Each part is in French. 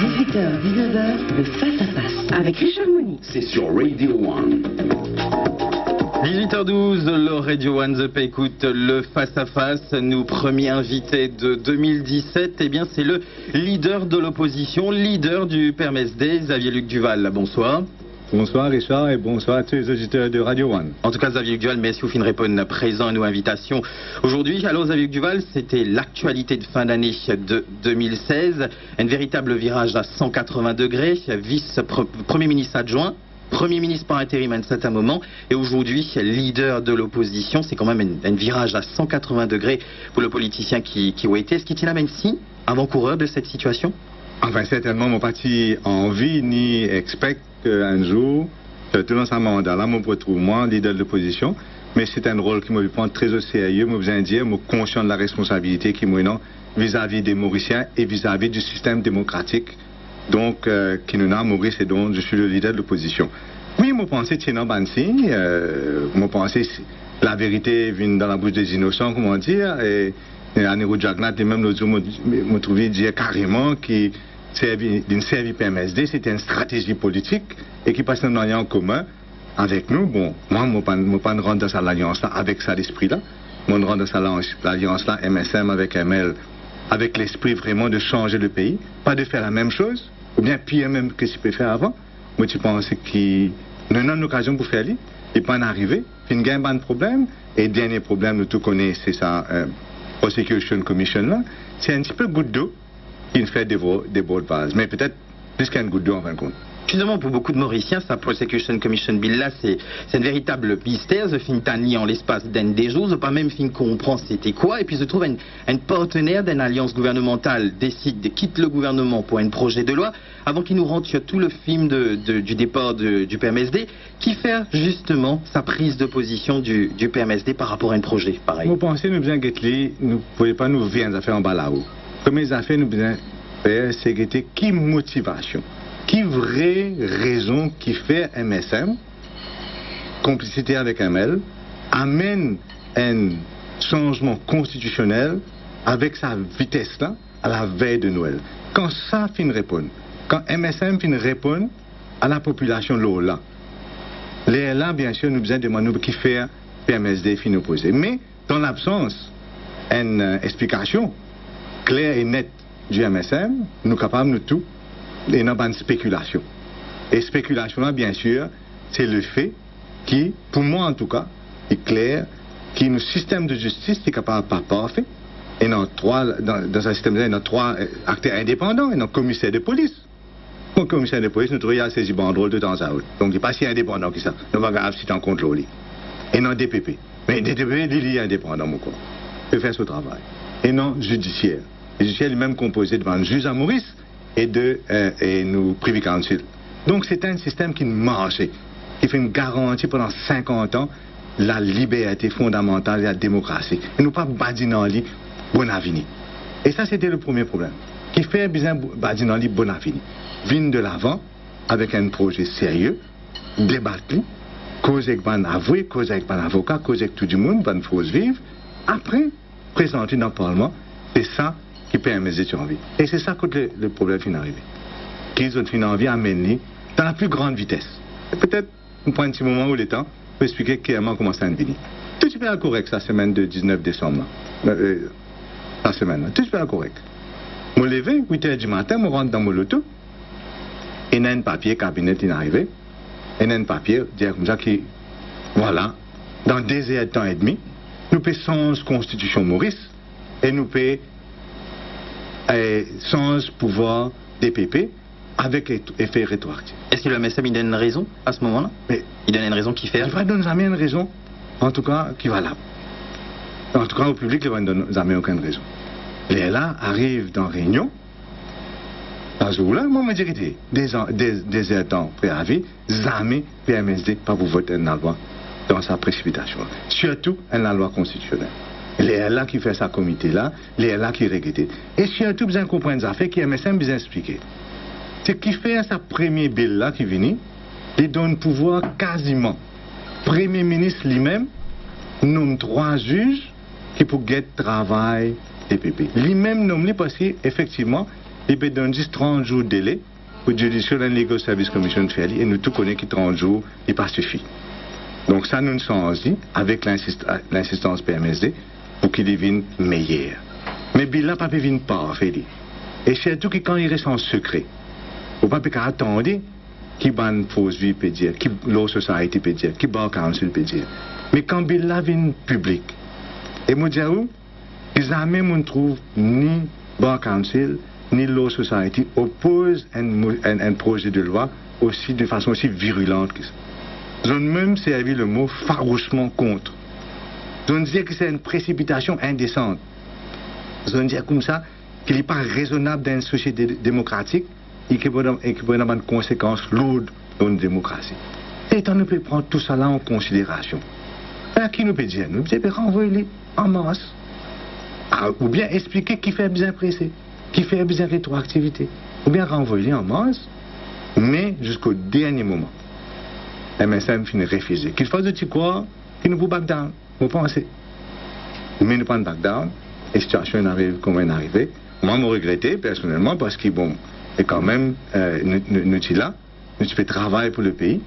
18h-19h, le face-à-face avec Richard Moni. C'est sur Radio One. 18h12, le Radio One The Pay écoute le face-à-face. Nous, premier invité de 2017, eh bien c'est le leader de l'opposition, leader du PMSD, Xavier-Luc Duval. Bonsoir. Bonsoir Richard et bonsoir à tous les auditeurs de Radio One. En tout cas, Xavier-Luc Duval, merci Oufine Répon présent à nos invitations aujourd'hui. Alors Xavier-Luc Duval, c'était l'actualité de fin d'année de 2016, un véritable virage à 180 degrés, vice-premier ministre adjoint, Premier ministre par intérim à un certain moment, et aujourd'hui leader de l'opposition. C'est quand même un virage à 180 degrés pour le politicien qui a été. Est-ce qu'il a même si avant-coureur de cette situation? Enfin, certainement, mon parti envie ni expecte qu'un jour, durant sa mandat-là, je me retrouve moi, leader de l'opposition, mais c'est un rôle qui me prend très au sérieux, je vous dire, je suis conscient de la responsabilité qui me vis-à-vis des Mauriciens et vis-à-vis du système démocratique. Donc, qui nous a Maurice et donc je suis le leader de l'opposition. Oui, je pense que c'est un bon signe. Je pense que la vérité vient dans la bouche des innocents, comment dire. Et Anero Jagnat, et même l'autre jour, je trouvais dire carrément qu'il d'une service PMSD, c'était une stratégie politique et qui passe dans en commun avec nous. Bon, moi, je ne pas rendre dans l'alliance-là avec ça l'esprit-là. Je rendre dans l'alliance-là, MSM avec ML, avec l'esprit vraiment de changer le pays, pas de faire la même chose, ou bien pire même que ce qu'il peut faire avant. Moi, je pense qu'il nous avons une occasion pour faire, il pas en arriver, il y a un problème, et le dernier problème, nous tous connaissons, c'est ça, Prosecution Commission là, c'est un petit peu goutte d'eau qui nous fait des beaux de base, mais peut-être plus qu'une goutte d'eau en fin de compte. Justement, pour beaucoup de Mauriciens, sa Prosecution Commission Bill là, c'est un véritable mystère. Je finis tani en l'espace d'un des jours, je pas même fin comprendre c'était quoi, et puis je trouve un partenaire d'une alliance gouvernementale décide de quitter le gouvernement pour un projet de loi, avant qu'il nous rentre sur tout le film du départ du PMSD, qui fait justement sa prise de position du PMSD par rapport à un projet pareil. Vous pensez, nous besoin guetter, nous ne pouvons pas nous venir à faire en bas là-haut. Comme les affaires, nous besoin faire, c'est guetter qui motivation. Qui vraie raison qui fait MSM, complicité avec ML, amène un changement constitutionnel avec sa vitesse-là à la veille de Noël. Quand ça finit répondre, quand MSM finit répondre à la population là, là, bien sûr, nous besoin demander qui fait PMSD finit opposé. Mais dans l'absence d'une explication claire et nette du MSM, nous sommes capables de tout. Et non pas une spéculation. Et spéculation là, bien sûr, c'est le fait qui, pour moi en tout cas, est clair, qui est un système de justice qui est capable pas parfait. Et dans un système il y a trois acteurs indépendants, et dans commissaire de police. Au commissaire de police, nous trouvons à saisir banderole de temps à autre. Donc il n'est pas si indépendant que ça. Nous va grave si tu en compte l'eau. Et non DPP. Mais DPP, il est indépendant, mon corps. Il fait son travail. Et non judiciaire. Le judiciaire lui-même composé devant un juge à Maurice. Et nous privy council. Donc c'est un système qui marche, qui fait une garantie pendant 50 ans la liberté fondamentale et la démocratie. Et nous pas badinali bon avenir. Et ça c'était le premier problème. Qui fait bien badinali bon avenir. Vine de l'avant avec un projet sérieux, débattu, cause avec ban avoué, cause avec ban avocat, cause avec tout le monde, ban fausse vive. Après, présenter dans le Parlement, c'est ça qui permet mes envies. Et c'est ça que le problème finit d'arriver. Qu'ils ont fini envie à mener dans la plus grande vitesse. Et peut-être, on prend un petit moment où le temps pour expliquer clairement comment ça a venir. Tout super correct, sa semaine de 19 décembre. La semaine, tout super correct. Je me lève, 8h du matin, je rentre dans mon auto. Et il y a un papier cabinet qui est arrivé. Et il y a un papier, dire comme ça, qui, voilà, dans 2 heures de temps et demi, nous payons sans constitution Maurice et nous payons sans pouvoir DPP avec effet rétroactif. Est-ce que le MSM il donne une raison à ce moment-là? Il donne une raison qui fait? Il va donner jamais une raison, en tout cas, qui est valable. En tout cas, au public, il ne va donner jamais aucune raison. Les là arrivent dans réunion. Dans ce jour-là, moi, je me dis, des heures temps préavis, jamais PMSD pas vous voter une loi dans sa précipitation. Surtout une loi constitutionnelle. Les là qui fait sa comité là, les là qui regrette. Et surtout, besoin de comprendre ça fait qui MSM besoin expliquer. C'est qui fait sa premier bill là qui vient, il donne pouvoir quasiment. Premier ministre lui-même nomme 3 juges qui pour guetter travail DPP. Lui-même nomme parce qu'effectivement, il peut donner juste 30 jours de délai pour Judicial and Legal Service Commission de faire, et nous tous connaissons que 30 jours, il pas suffit. Donc ça nous change avec l'insistance PMSD pour qu'il devienne meilleur. Mais Bill pas devine parfait. Et surtout que quand il reste en secret, on ne peut pas attendre qui ban fausse vie peut dire, qui Law Society peut dire, qui Bar Council peut dire. Mais quand Bill vient public, et moi dis ils jamais on trouve ni Bar Council ni Law Society oppose un projet de loi aussi de façon aussi virulente que ça. Ils ont même servi le mot farouchement contre. Ils ont dit que c'est une précipitation indécente. Ils ont dit comme ça qu'il n'est pas raisonnable dans une société démocratique et qu'il peut avoir une conséquence lourde dans une démocratie. Et on peut prendre tout ça là en considération. Alors, qui nous peut dire? Nous peut renvoyer en masse. Ou bien expliquer qui fait besoin pressé, qui fait besoin rétroactivité. Ou bien renvoyer en masse, mais jusqu'au dernier moment. MSM finit refuser. Qu'il fasse de petit quoi, qu'il nous peut back down. Vous pensez? Mais nous pas back down. Et la situation arrive comme elle est arrivée. Moi, je regrettais personnellement parce que, bon, et quand même, nous sommes là, nous faisons travail pour le pays.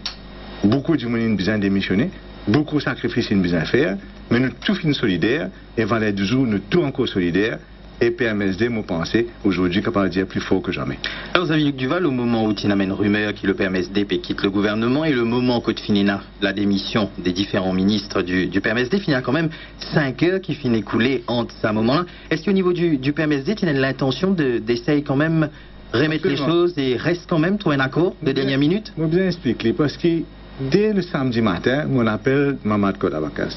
Beaucoup de gens ont besoin de démissionner, beaucoup de sacrifices ont besoin de faire, mais nous tous sommes solidaires, et Valais du jour, nous tous encore solidaires. Et PMSD, moi, pensé aujourd'hui capable de dire plus fort que jamais. Alors, Xavier Duval, au moment où tu amènes rumeur que le PMSD quitte le gouvernement et le moment où tu finis la démission des différents ministres du PMSD, finit quand même 5 heures qui finit écoulées entre ce moment-là. Est-ce qu'au niveau du PMSD, tu as l'intention d'essayer quand même remettre les choses et reste quand même trouver un accord de dernière minute? Je vais bien expliquer parce que dès le samedi matin, on appelle Mamad Kodabakas.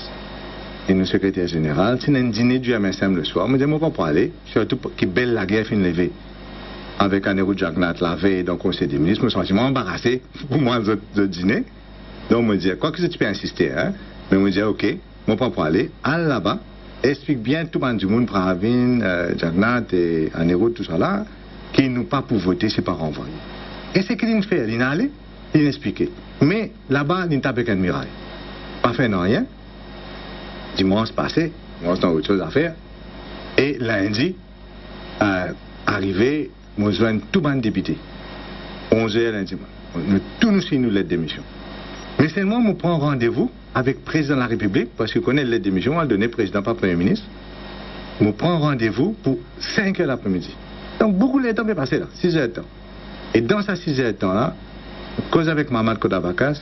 Et le secrétaire général, c'est un dîner du MSM le soir. Je me dis, moi, pas aller, surtout que belle la guerre finit levée. Avec un héros de Jacques Nat la veille dans le conseil des ministres, je me sens embarrassé pour moi de dîner. Donc, je me dis, quoi que tu peux insister, hein, mais je me dis, ok, moi, pas aller, allez là-bas, explique bien tout le monde du monde, Pravin, Jacques Nat et un héros, tout ça là, qui nous pas pour voter, c'est pas renvoyer. Et c'est qu'il fait, il est allé, il expliqué. Mais là-bas, il tape avec un miraille. Pas fait rien. Dimanche passé, moi, c'est autre chose à faire. Et lundi, arrivé, moi, je joins tout le monde député. 11h lundi. Tous nous signons lettre de démission. Mais seulement, je prends rendez-vous avec le président de la République, parce que je connais lettre de démission, on va donner président, pas premier ministre. Je prends rendez-vous pour 5h l'après-midi. Donc, beaucoup de temps est passé là, 6h de temps. Et dans ces 6h de temps là, cause avec Mamad Kodabakas,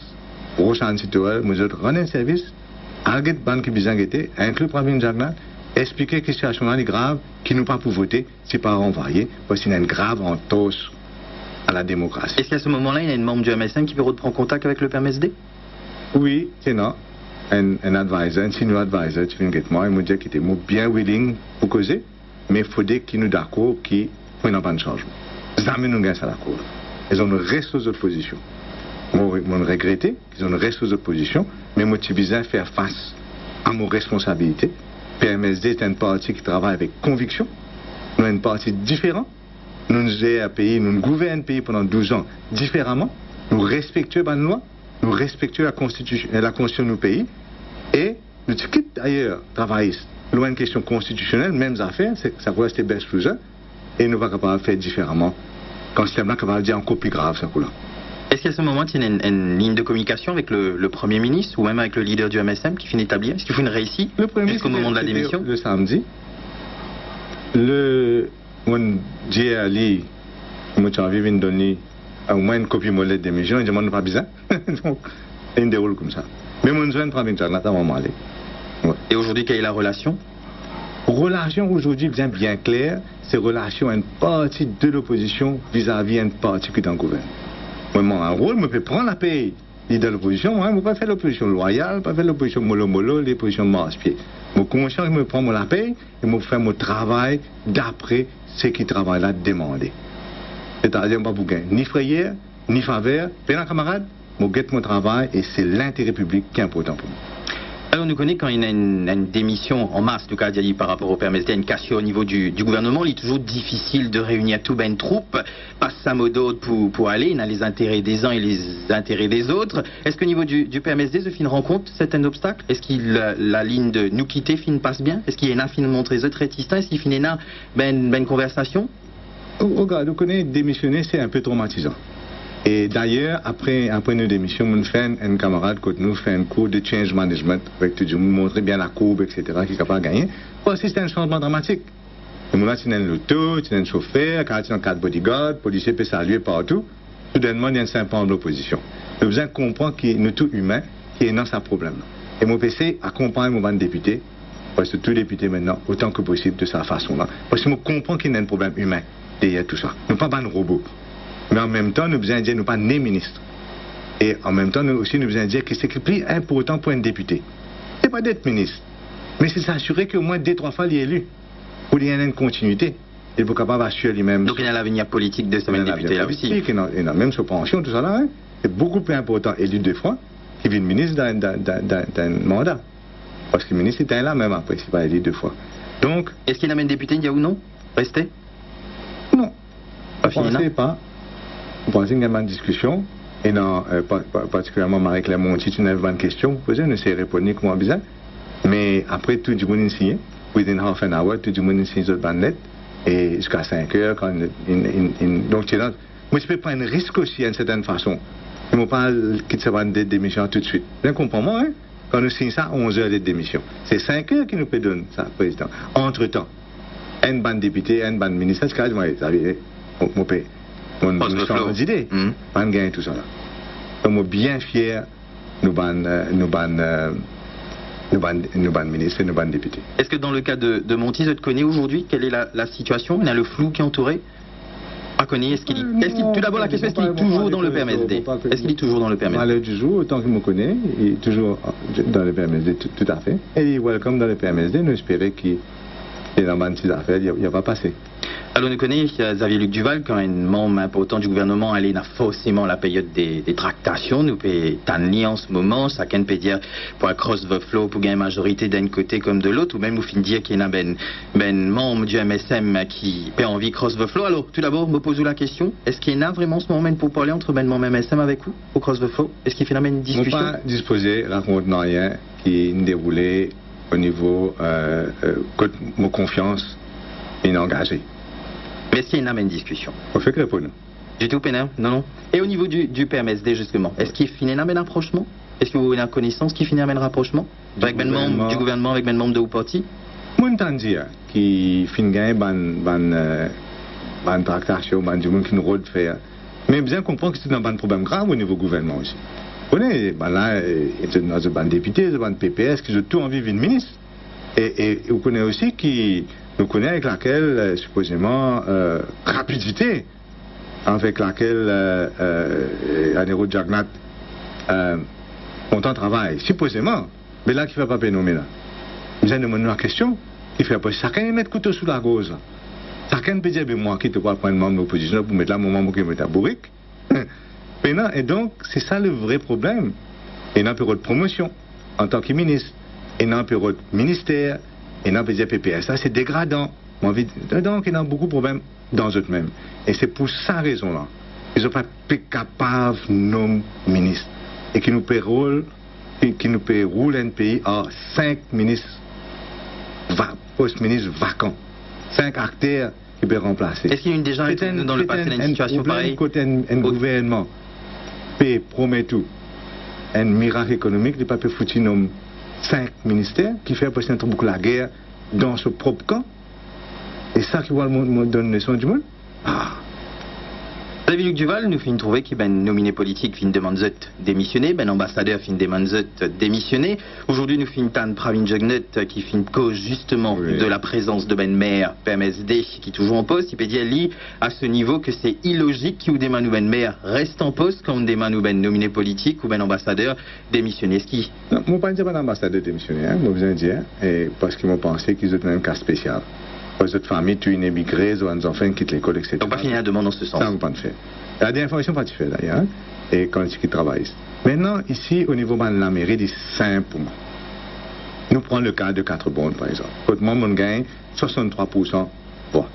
Rochan Sitoel, nous autres, rendre un service. Alget ban qui bizarre était, inclus Pravin Jagna, expliquer que la situation est grave, qui nous pas pour voter, c'est pas renvoyer, parce qu'il y a une grave entorse à la démocratie. Est-ce qu'à ce moment-là, il y a une membre du MSM qui peut reprendre contact avec le PMSD? Oui, c'est non. Un advisor, un senior advisor, tu viens de moi, il m'a dit qu'il était bien willing pour causer, mais il faudrait qu'il nous d'accord qu'il n'y ait pas de changement. Jamais nous gagnons ça d'accord. Ils ont resté aux autres positions. Moi, je regrette qu'ils ont resté aux oppositions, mais moi, j'ai besoin de faire face à mes responsabilités. PMSD est un parti qui travaille avec conviction. Nous sommes un parti différent. Nous gérons un pays, nous gouvernons un pays pendant 12 ans différemment. Nous respectons la loi, nous respectons la constitution de nos pays. Et nous quittons d'ailleurs travailler loin de questions constitutionnelles, mêmes affaires, ça va rester best loser. Et nous ne sommes pas faire différemment. Quand c'est là, on va dire encore plus grave, ça là. Est-ce qu'à ce moment, il y a une ligne de communication avec le Premier ministre ou même avec le leader du MSM qui finit établir? Est-ce qu'il faut une réussite jusqu'au moment de la démission? Le samedi, mon Dieu Ali, moi j'ai envie de donner au moins une copie de lettre de démission, il demande pas besoin. Donc, il déroule comme ça. Mais mon jeune Pravin Jagna, ça va m'aller. Et aujourd'hui, quelle est la relation? Relation aujourd'hui bien claire, c'est relation à une partie de l'opposition vis-à-vis d'une partie qui est en gouvernement. Moi, un rôle, je peux prendre la paix. Il est dans l'opposition, moi, je ne peux pas faire l'opposition loyale, je ne peux pas faire l'opposition mollo-mollo, l'opposition marche-pied. Je suis conscient que je prends la paix et je fais mon travail d'après ce qui travaillent là demandé. C'est-à-dire, je ne peux pas vous gagner ni frayeur, ni faveur. Bien, camarade, je gagne mon travail et c'est l'intérêt public qui est important pour moi. Alors, nous connaissons quand il y a une démission en masse, en tout cas, par rapport au PMSD, une cassure au niveau du gouvernement, il est toujours difficile de réunir tout une troupe, pas sa mode pour aller, il y a les intérêts des uns et les intérêts des autres. Est-ce qu'au niveau du PMSD, ce film rencontre certains obstacles? Est-ce que la ligne de nous quitter passe bien? Est-ce qu'il y a une infiniment très autres réticents? Est-ce qu'il finit une conversation? Regarde, vous connaissez, démissionner, c'est un peu traumatisant. Et d'ailleurs, après nos démissions, on fait un camarade qui nous fait un cours de change management, avec tout le monde, montrer bien la courbe, etc., qui est capable de gagner. Parce que c'est un changement dramatique. Et moi, tu as un loto, tu as un chauffeur, quand tu as 4 bodyguards, policiers peuvent saluer partout. Soudainement, il y a un 5 ans de l'opposition. Nous besoin comprendre que nous tous humains, qui est dans ce problème. Et mon PC accompagne mon député, parce que tous les députés maintenant, autant que possible de cette façon-là. Parce que je comprends qu'il y a un problème humain derrière tout ça. Nous ne sommes pas un robot. Mais en même temps, nous besoin dire, nous ne sommes pas des ministres. Et en même temps, nous aussi, nous besoin dire que c'est plus important pour un député. Ce n'est pas d'être ministre, mais c'est s'assurer qu'au moins 2-3 fois, il est élu. Pour qu'il y ait une continuité. Il faut capable d'assurer lui-même. Donc il y a l'avenir politique de ce même député là aussi. Il y a même sa pension, tout ça là. Hein. C'est beaucoup plus important élu 2 fois qu'il vient ministre d'un mandat. Parce que le ministre est là même après, c'est pas élu 2 fois. Donc. Est-ce qu'il amène député, il y a ou non? Restez? Non. Pas fini, pas. Vous pensez qu'il y a une discussion, et non, particulièrement Marie-Claire Monti, tu n'avais pas de question, vous posez, ne sais répondre comment bizarre. Mais après, tout le monde est signé, within half an hour, tout le monde est signé sur le bannet, et jusqu'à 5 heures, quand donc tu es là. Moi, je peux prendre un risque aussi, d'une certaine façon. Ils ne vont pas quitter sa démission tout de suite. Vous comprenez, moi, hein? Quand nous signons ça, 11 heures de démission. C'est 5 heures qui nous peut donner ça, président. Entre-temps, un ban député, un ban ministre, c'est carrément, vous savez, mon pays. Mon changement d'idée, on gagne tout ça là. Donc, moi, bien fier, nous ban ministres et nous ban députés. Est-ce que dans le cas de Monti, vous connaissez aujourd'hui quelle est la situation? Il y a le flou qui est entouré? Pas connu, est-ce qu'il tout d'abord la question, est-ce qu'il est toujours dans le PMSD? Est-ce qu'il est toujours dans le PMSD? À l'heure du jour, autant qu'il me connaît, il est toujours dans le PMSD, tout à fait. Et il est welcome dans le PMSD, nous espérons qu'il est dans les petites affaires, il ne va pas passer. Alors, nous connaissons Xavier Luc Duval, quand un membre important du gouvernement, elle est forcément la période des tractations. Nous pouvons en ce moment, chacun peut dire pour cross the flow, pour gagner une majorité d'un côté comme de l'autre, ou même nous finissons dire qu'il y a un membre du MSM qui a envie de cross the flow. Alors, tout d'abord, me pose la question, est-ce qu'il y a vraiment ce moment pour parler entre membre MSM avec vous, pour cross the flow? Est-ce qu'il y a une discussion? Je ne suis pas disposé à raconter rien qui est déroulé au niveau de ma confiance et engagée. Mais est-ce qu'il y a une discussion? On fait que répondre. Du tout, Pénin? Non. Et au niveau du PMSD, justement, est-ce qu'il finit un rapprochement? Est-ce que vous avez une connaissance qui finit un rapprochement? Avec un membre du gouvernement, avec un membre de vos partis? Moi, je dire qui finit gagner ban tractation, ban du monde qui nous rôde faire. Mais bien comprendre que c'est un problème grave au niveau gouvernement aussi. Vous connaissez, là, il y a des ban députés, des ban PPS qui ont tout envie de ministre. Et vous connaissez aussi qui. Nous connaissons avec laquelle, supposément, rapidité avec laquelle Anero Jagnat on travaille, supposément. Mais là, qui ne fait pas pénomène. Nous allons demander la question, il fait pas. Chacun met le couteau sous la gorge. Chacun peut dire, moi qui te parle prendre un membre de l'opposition pour mettre là mon membre qui met à bourrique. Et donc, c'est ça le vrai problème. Et dans un période de promotion, en tant que ministre, et dans un période de ministère, et dans le PPS, ça c'est dégradant. Donc il y a beaucoup de problèmes dans eux-mêmes. Et c'est pour cette raison-là qu'ils ne sont pas capables de nommer ministres. Et qui nous peut rouler un pays à 5 ministres, post-ministres vacants. 5 acteurs qui peuvent remplacer. Est-ce qu'il y a déjà dans le passé une situation pareille? Côté un gouvernement peut promettre tout. Un miracle économique, il ne peut pas foutre 5 ministères qui fait passer beaucoup la guerre dans ce propre camp. Et ça qui va me donner une leçon du monde. Xavier Luc Duval nous finit trouver qu'il y a un nominé politique qui demande de démissionner, un ambassadeur qui demande de démissionner. Aujourd'hui, nous finissons Tan Pravin Jugnut qui finit cause justement de la présence de Ben maire PMSD qui est toujours en poste. Il peut dire à ce niveau que c'est illogique qu'il demande Ben maire reste en poste quand on demande Ben nominé politique ou Ben ambassadeur démissionner. Est-ce qu'il... Non, moi pas dire Ben ambassadeur démissionner, moi besoin de dire, parce qu'ils m'ont pensé qu'ils ont un cas spécial. Pour cette famille, tu es immigré, ou un enfant quitte l'école, etc. Donc pas finir la demande dans ce sens. Ça, on ne peut pas le faire. Il y a des informations pas de faire d'ailleurs, et quand ils travaillent. Maintenant, ici, au niveau de la mairie, c'est simple pour moi. Nous prenons le cas de 4 bonnes, par exemple. Moi, on gagne 63% voix.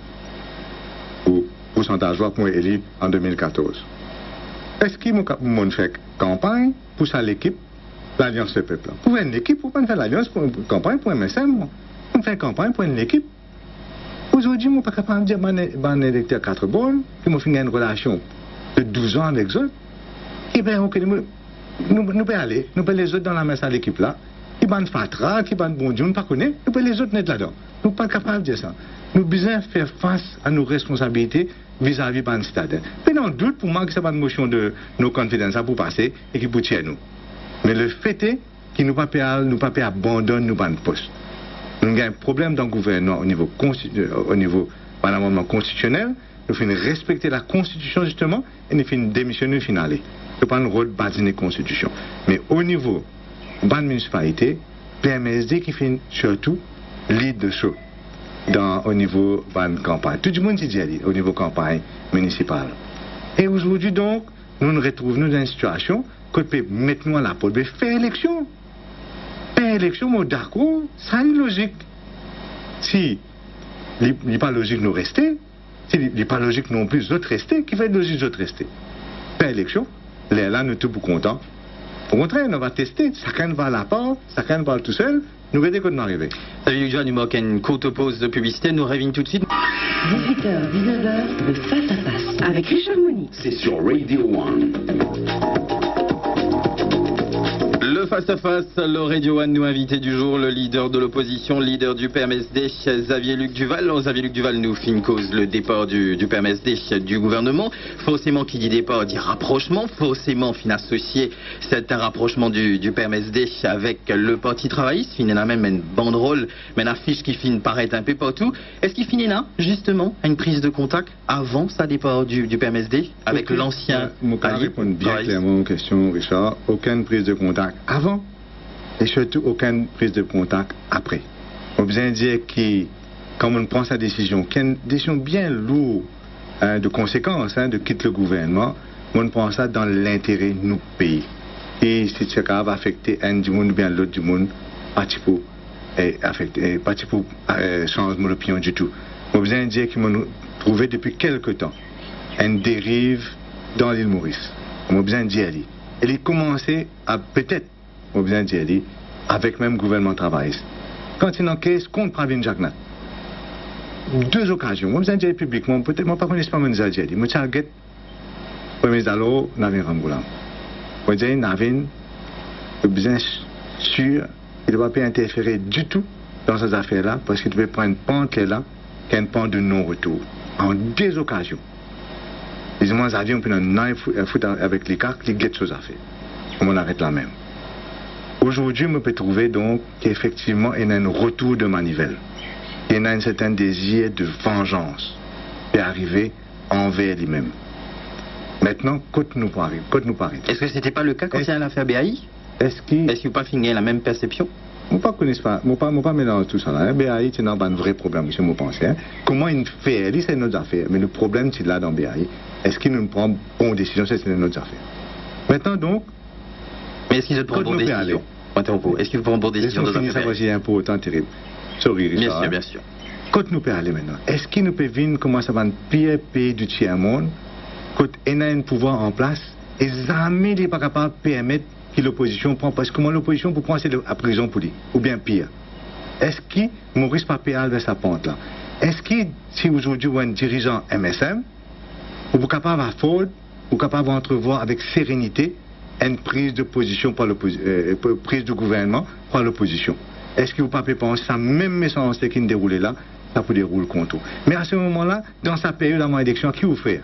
Ou pourcentage voix pour élu en 2014. Est-ce qu'ils m'ont fait campagne pour ça l'équipe, l'Alliance du Peuple? Pour une équipe, pour pas faire l'Alliance pour une campagne pour un MSM, on fait campagne pour une équipe. Aujourd'hui, je ne suis pas capable de dire que un électeur 4 bornes, que je fais une relation de 12 ans avec eux. Et bien, ok, nous pouvons aller, nous pouvons les autres dans la messe à l'équipe là. Qui ban fatra, qui ban bon Dieu, nous ne connaissons pas. Nous pouvons les autres mettre là-dedans. Nous ne sommes pas capables de dire ça. Nous avons besoin de faire face à nos responsabilités vis-à-vis de nos citadins. Mais non, doute pour moi que c'est pas une motion de nos confidences pour passer et qui pour tirer nous. Mais le fait est que nous ne pouvons pas abandonner nos postes. Nous avons un problème dans le gouvernement au niveau l'amendement constitutionnel. Nous faisons respecter la Constitution justement et nous faisons démissionner finale. Ce n'est pas un rôle basé la Constitution. Mais au niveau de la municipalité, PMSD qui fait surtout lead de show au niveau de la campagne. Tout le monde dit au niveau de la campagne municipale. Et aujourd'hui donc, nous nous retrouvons dans une situation que nous pouvons mettre nous à la porte, faire élection. Faire élection, moi d'accord, ça est logique. Si il n'est pas logique de nous rester, il n'est pas logique non plus d'autres rester, qui fait logique d'autres rester. Faire élection, là nous sommes tout contents. Au contraire, on va tester, chacun va à la part, chacun va tout seul, nous verrons quand nous arrivons. David Luc Duval, nous manquons une courte pause de publicité, nous revenons tout de suite. 18h, 19h, le face à face avec Richard Moni. C'est sur Radio 1. Le face-à-face, le Radio 1, nous invité du jour, le leader de l'opposition, leader du PMSD, Xavier Luc Duval. Xavier Luc Duval nous fait une cause, le départ du PMSD du gouvernement. Forcément, qui dit départ dit rapprochement. Forcément, fin associé c'est un rapprochement du PMSD avec le Parti travailliste. Fin a même une banderole, mais une affiche qui finit paraître un peu partout. Est-ce qu'il finit là, justement, à une prise de contact avant sa départ du PMSD avec l'ancien Je vais répondre bien clairement aux questions, Richard. Aucune prise de contact avant et surtout aucune prise de contact après. On a besoin de dire que, quand on prend sa décision, qu'il y a une décision bien lourde de conséquences, de quitter le gouvernement, on prend ça dans l'intérêt de nos pays. Et si c'est grave affecter un du monde ou bien l'autre du monde, pas pour changer l'opinion du tout. On a besoin de dire qu'on a trouvé depuis quelque temps une dérive dans l'île Maurice. On a besoin de dire elle est commencée à peut-être, on a besoin de dire avec même le gouvernement travailliste. Quand il encaisse contre Pravin Jagnath, 2 occasions, on a besoin de dire publiquement, peut-être moi pas connais pas mon dire, moi target, premier alors, Navin Ramboulam. On dit Navin, besoin sûr, il ne doit pas interférer du tout dans ces affaires-là, parce qu'il devait prendre une pente là, qui est une pente de non-retour, en 2 occasions. Les moins avions puis on foot avec les cartes, les guettes choses à faire. On arrête là même. Aujourd'hui, on peut trouver donc qu'effectivement, il y a un retour de manivelle. Il y a un certain désir de vengeance qui est arrivé envers lui-même. Maintenant, côte nous paraît. Est-ce que ce n'était pas le cas quand il y a l'affaire BAI? Est-ce que vous pas fini la même perception? Je ne connais pas, je ne pas mélanger tout ça. Là. BAI, c'est un vrai problème, je pense. Comment il fait, c'est notre affaire. Mais le problème, c'est là dans BAI. Est-ce qu'il nous prend bonne décision? C'est notre affaire. Maintenant donc. Mais est-ce qu'il prend bonne décision? Est-ce qu'il prend bonne décision dans l'affaire? Ça c'est important, terrible. Sorry, Richard. Bien sûr. Quand nous peut aller maintenant, est-ce qu'il nous peut venir comment ça va un pire pays du tiers-monde, quand il a un pouvoir en place, et jamais il n'est pas capable de permettre que l'opposition prend, parce que comment l'opposition peut prendre la prison pour lui, ou bien pire. Est-ce qu'il Maurice Papéal vers sa pente là? Est-ce que si aujourd'hui vous êtes un dirigeant MSM, vous êtes capable à Ford, vous êtes capable d'entrevoir avec sérénité une prise de position par prise du gouvernement par l'opposition? Est-ce que vous ne pouvez pas penser que ça même message qui déroule là, ça peut dérouler contre vous? Mais à ce moment-là, dans sa période avant l'élection, qui vous fait?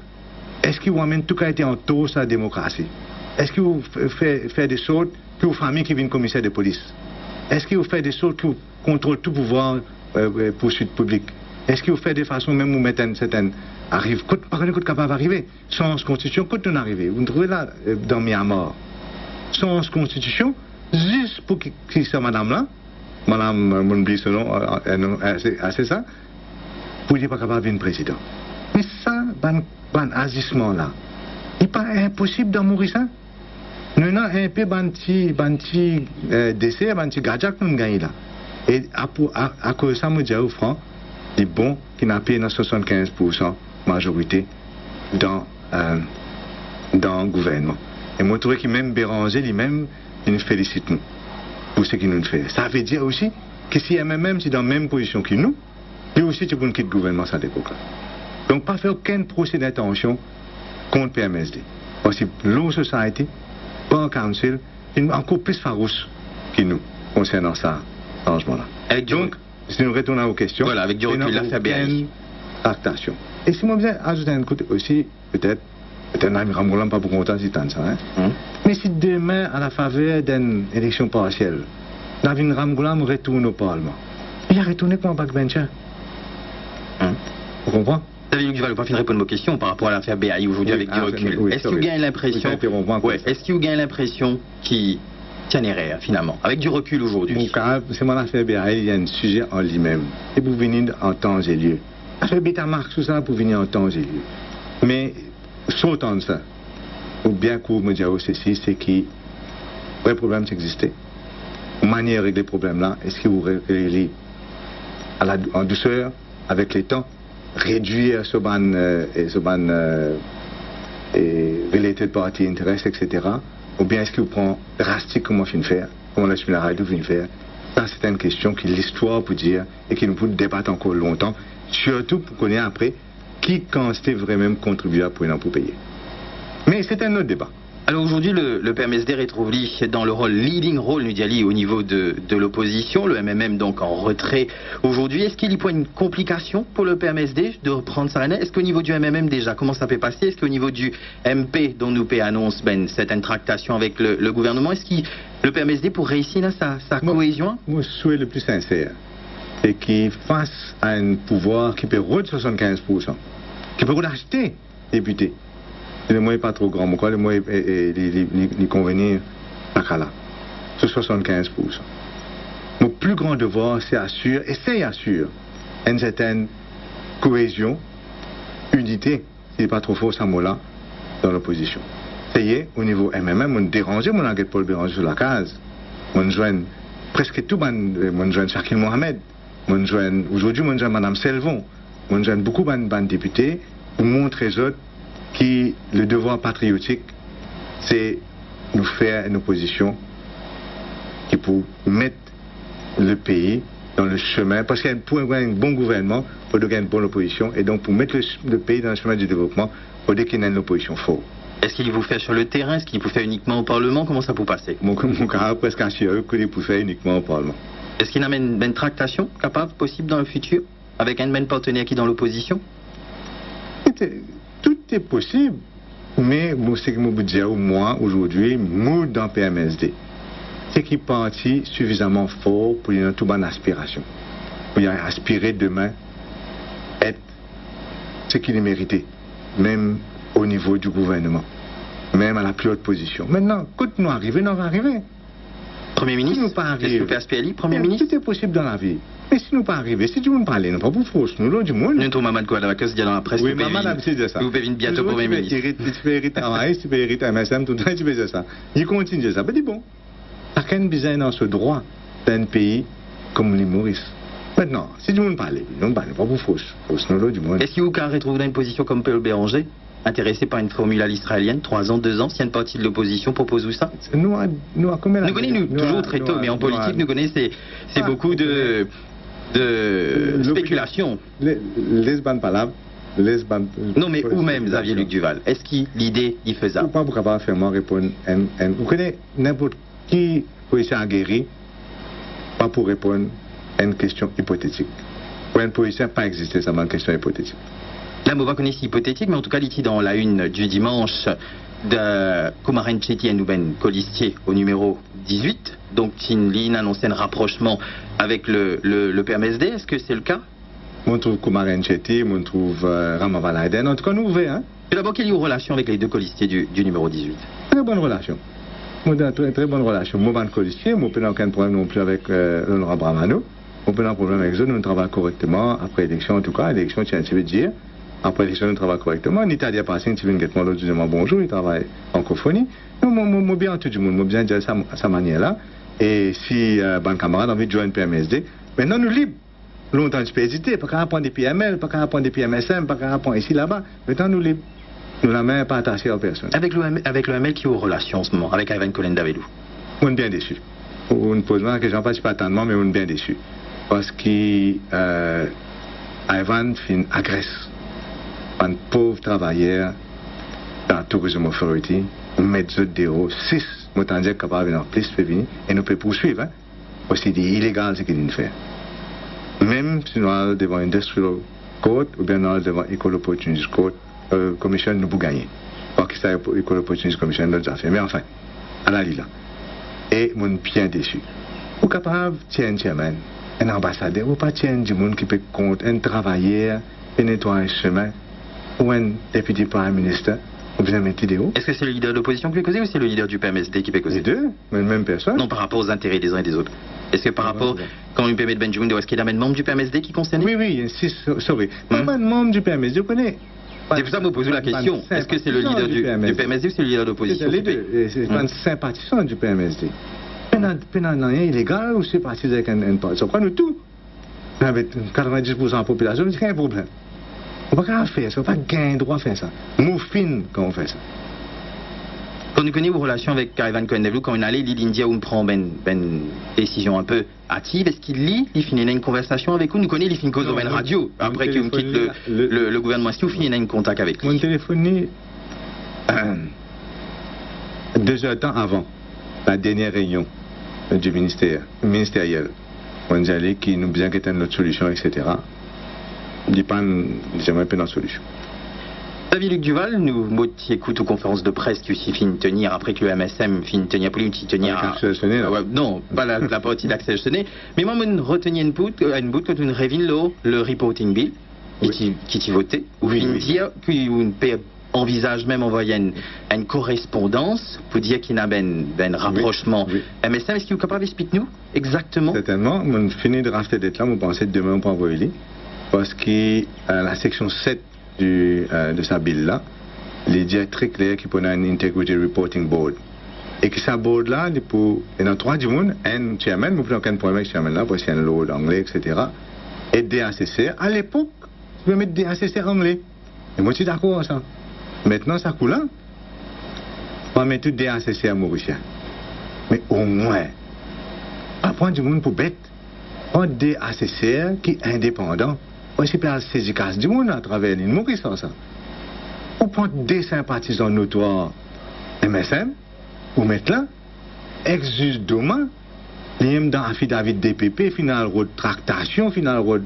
Est-ce qu'il vous amène tout cas été en taux sa démocratie? Est-ce qu'il vous fait des choses que vos familles qui viennent commissaire de police? Est-ce qu'il vous fait des choses qui contrôlent tout pouvoir poursuite publique? Est-ce qu'il vous fait des façons même où mettre une certaine arrive, par contre, capable d'arriver sans constitution, quand on arrive, vous nous trouvez là dans Myanmar, sans constitution, juste pour que c'est madame-là, madame, mon oublie ce nom, c'est ça, pour dire pas capable de devenir président. Mais ça, ban agissement-là, il n'est pas impossible d'en mourir ça. Nous avons un peu banti décès, banti gadjak nous gagnons là. Et à cause de ça, je dis au franc, il bon qui n'a pas 75% majorité dans le gouvernement. Et moi, je trouve que même Béranger, lui-même, il nous félicite nous pour ce qu'il nous fait. Ça veut dire aussi que si même si dans la même position que nous, Et aussi, tu peux quitter le gouvernement à cette époque-là. Donc, pas faire aucun procès d'intention contre PMSD. Parce que Law Society, Bar Council, est encore plus farouche que nous concernant ça, arrangement-là. Donc, si nous retournons aux questions, voilà, avec du recul, l'affaire BAI. Tractation. Et si moi, je vais ajouter un côté aussi, peut-être Nami Ramoulam pas pour content si tant ça. Hein? Mais si demain, à la faveur d'une élection partielle, Navin Ramoulam retourne au Parlement, il a retourné comme un backbencher. Vous comprenez? David Duval, vous pas fini de répondre à vos questions par rapport à l'affaire BAI aujourd'hui avec du recul. Oui, est-ce que vous gagnez l'impression, est-ce que vous gagnez l'impression qu'il tient les rêves finalement, avec du recul aujourd'hui? C'est mon affaire BAI, il y a un sujet en lui-même. Et pour venir en temps et lieu. L'affaire Betamax, tout ça pour venir en temps et lieu. Mais, sautant de ça, ou bien qu'on me dise ceci, c'est que le vrai problème existait. Une manière de régler le problème-là, est-ce que vous réglez en douceur, avec les temps, réduire ce ban related party interest, etc. Ou bien est-ce que vous prenez drastique comment fin faire, comment la la radio fin faire? Ça, c'est une question que l'histoire peut dire et qui nous peut débattre encore longtemps, surtout pour connaître après qui constait vraiment contribuable pour payer. Mais c'est un autre débat. Alors aujourd'hui, le PMSD retrouve dans le rôle, leading role, nous dit au niveau de l'opposition, le MMM donc en retrait aujourd'hui. Est-ce qu'il y a une complication pour le PMSD de reprendre sa année? Est-ce qu'au niveau du MMM déjà, comment ça peut passer? Est-ce qu'au niveau du MP, dont nous annonce certaines tractations avec le gouvernement, est-ce que le PMSD pour réussir là, sa cohésion? Moi, je souhaite le plus sincère, c'est qu'il face à un pouvoir qui peut rôder 75%, qui peut acheter député. Le moyen n'est pas trop grand, le moyen est convenir à là. C'est 75%. Mon plus grand devoir, c'est assurer une certaine cohésion, unité, si n'est pas trop fort, ça mot-là, dans l'opposition. Ça y est, au niveau MMM, on dérange, on a Paul Béranger sur la case. On joint presque tout, on joint Shakil Mohamed. Aujourd'hui, on joint Mme Selvon. On joint beaucoup de députés pour montrer aux autres que le devoir patriotique, c'est nous faire une opposition qui pour mettre le pays dans le chemin, parce qu'il pour avoir un bon gouvernement, il faut avoir une bonne opposition, et donc pour mettre le pays dans le chemin du développement, il faut qu'il y ait une opposition forte. Est-ce qu'il vous fait sur le terrain? Est-ce qu'il vous fait uniquement au Parlement? Comment ça peut passer? Mon cas presque assuré qu'il vous fait uniquement au Parlement. Est-ce qu'il y a une tractation capable, possible dans le futur, avec un même partenaire qui est dans l'opposition? Tout est possible, mais ce que je veux dire, moi, aujourd'hui, moi, dans PMSD, c'est qu'il est parti suffisamment fort pour une toute bonne aspiration. Pour y aspirer demain, être ce qu'il est mérité, même au niveau du gouvernement, même à la plus haute position. Maintenant, quand nous arrivons, on va arriver. Premier ministre, qu'est-ce que fait SPLI, Premier ministre? Tout est possible dans la vie. Mais si nous pas arriver, si tu veux nous parler, nous pas pour fausse, nous l'autre du monde. Nous sommes maman quoi, dans la presse. Oui, maman a dit ça. Vous pouvez bientôt Premier ministre. Tu peux hériter à maïs, tu peux hériter à MSM, tout le temps tu fais ça. Il continue ça. Ben dis bon, chacun besoin dans ce droit d'un pays comme les Maurice. Maintenant, si tu veux nous parler, nous pas pour fausse, nous l'autre du monde. Est-ce qu'il vous retrouve dans une position comme Paul Béranger, intéressé par une formule à l'israélienne, 3 ans, 2 ans, si une partie de l'opposition propose ou ça? Nous connaissons toujours très tôt, mais en politique, nous connaissons, c'est beaucoup de spéculation. Les bonnes palabres, non, mais où même, Xavier Luc Duval, est-ce que l'idée y faisable? Pas pour capable faire moi répondre. Vous connaissez n'importe qui politicien aguerri, pas pour répondre à une question hypothétique. Pour un politicien, pas exister, ça une question hypothétique. Là, on va connaître hypothétique, mais en tout cas, il dans la une du dimanche de Koumaren Tchéti et Nouben Colistier au numéro 18. Donc, Tinlin annonçait un rapprochement avec le PMSD. Est-ce que c'est le cas? On trouve Koumaren Tchéti, on trouve Ramavalaiden. En tout cas, nous ouvrons. Hein? Et d'abord, quelle est la relation avec les deux colistiers du numéro 18? Très bonne relation. Très bonne relation. Moi, je colistier, je n'ai aucun problème non plus avec l'honorable Bramano. On peut avoir un problème avec eux, nous travaillons correctement. Après l'élection, en tout cas, l'élection, tu veux dire. Après l'élection, nous travaillons correctement. En Italie, passé, tu viens de l'autre, tu dis bonjour, il travaille en cophonie. Nous, je bien tout le monde, je bien dire à sa manière-là. Et si bon camarade a envie de joindre PMSD, maintenant nous libres. Longtemps, tu peux hésiter, pas qu'à apprendre des PML, pas qu'à apprendre des PMSM, pas qu'à apprendre ici, là-bas. Maintenant, nous libres. Nous la main pas attachée à personne. Avec le ML qui est aux relations en ce moment, avec Ivan Colin Davidou. On est bien déçus. On ne pose pas que j'en passe pas tellement, mais on est bien déçus. Parce que Ivan fin agresse un pauvre travailleur dans Tourism Authority, mettre des euros, 6, nous sommes capables de plus de venir et nous pouvons poursuivre. Hein? Parce que c'est illégal ce qu'il fait. Même si nous allons devant Industrial Court ou bien nous allons devant Equal Opportunities Court, Commission nous pouvons gagner. Parce que c'est Equal Opportunities Commission d'autres affaires. Mais enfin, à la lila. Et nous sommes bien déçus. Vous êtes capable de tenir chairman, un ambassadeur, ou pas tenir du monde qui peut compter un travailleur, un nettoyer chemin, ou un député prime minister, ou bien mettre vidéo. Est-ce que c'est le leader de l'opposition qui peut causer ou c'est le leader du PMSD qui peut causer? Les deux, mais même personne. Non, par rapport aux intérêts des uns et des autres. Est-ce que par rapport, quand il permet de Benjamin, est-ce qu'il y a un membre du PMSD qui concerne? Oui, oui, insiste, sorry. Pas un membre du PMSD, vous connaissez. C'est pour ça que vous posez la question. Est-ce que c'est le leader du PMSD ou c'est le leader de l'opposition? C'est les deux. C'est un sympathisant du PMSD. Pénal rien illégal ou sympathisant avec un parti. Ça prend nous tout. Avec 90% de la population, c'est un problème. On ne peut pas faire ça, on ne peut pas gagner droit à faire ça. Nous fin quand on fait ça. Quand nous connaissons vos relations avec Ivan Cohen-Develou, quand on allait l'India où on prend une décision un peu hâtive, est-ce qu'il lit, il finit une conversation avec vous? Nous connaissons, il finit cause au radio, après qu'il quitte le gouvernement. Est-ce qu'il finit un contact avec lui? Mon téléphone 2 heures de temps avant la dernière réunion du ministériel. On dit allez, qui nous besoin qu'il y ait une autre solution, etc. Il dit pas, j'aimerais pas une solution. David Luc Duval, nous écoutons aux conférences de presse qui aussi finissent tenir après que le MSM finit tenir plus tenir. Non, pas la partie d'accès sonné. Mais moi, je retenais une bout quand on révèle le reporting bill qui t'y votait, ou fin dire qu'on envisage même envoyer une correspondance pour dire qu'il y a un rapprochement. MSM, est-ce qu'il est capable d'expliquer-nous exactement? Certainement, on finit de rafter d'être là, on pensait demain on peut envoyer. Parce que la section 7 de sa bill-là, il dit très clair qu'il y a un Integrity Reporting Board. Et que ce board-là, il y a 3 du monde, un chairman, nous prenons aucun problème avec ce chairman-là, parce qu'il y a un lot d'anglais, etc. Et DACC, à l'époque, je vais mettre DACC anglais. Et moi, je suis d'accord avec ça. Maintenant, ça coule là. On va mettre tout DACC à Mauricien. Mais au moins, pas prendre du monde pour bête. Un DACC qui est indépendant. Aussi, il y a saisi casse du monde à travers l'île Maurice, ça. Ou prendre des sympathisants notoires MSM, ou mettre là, ex-juge Doma, il dans affidavit DPP, final de tractation, final de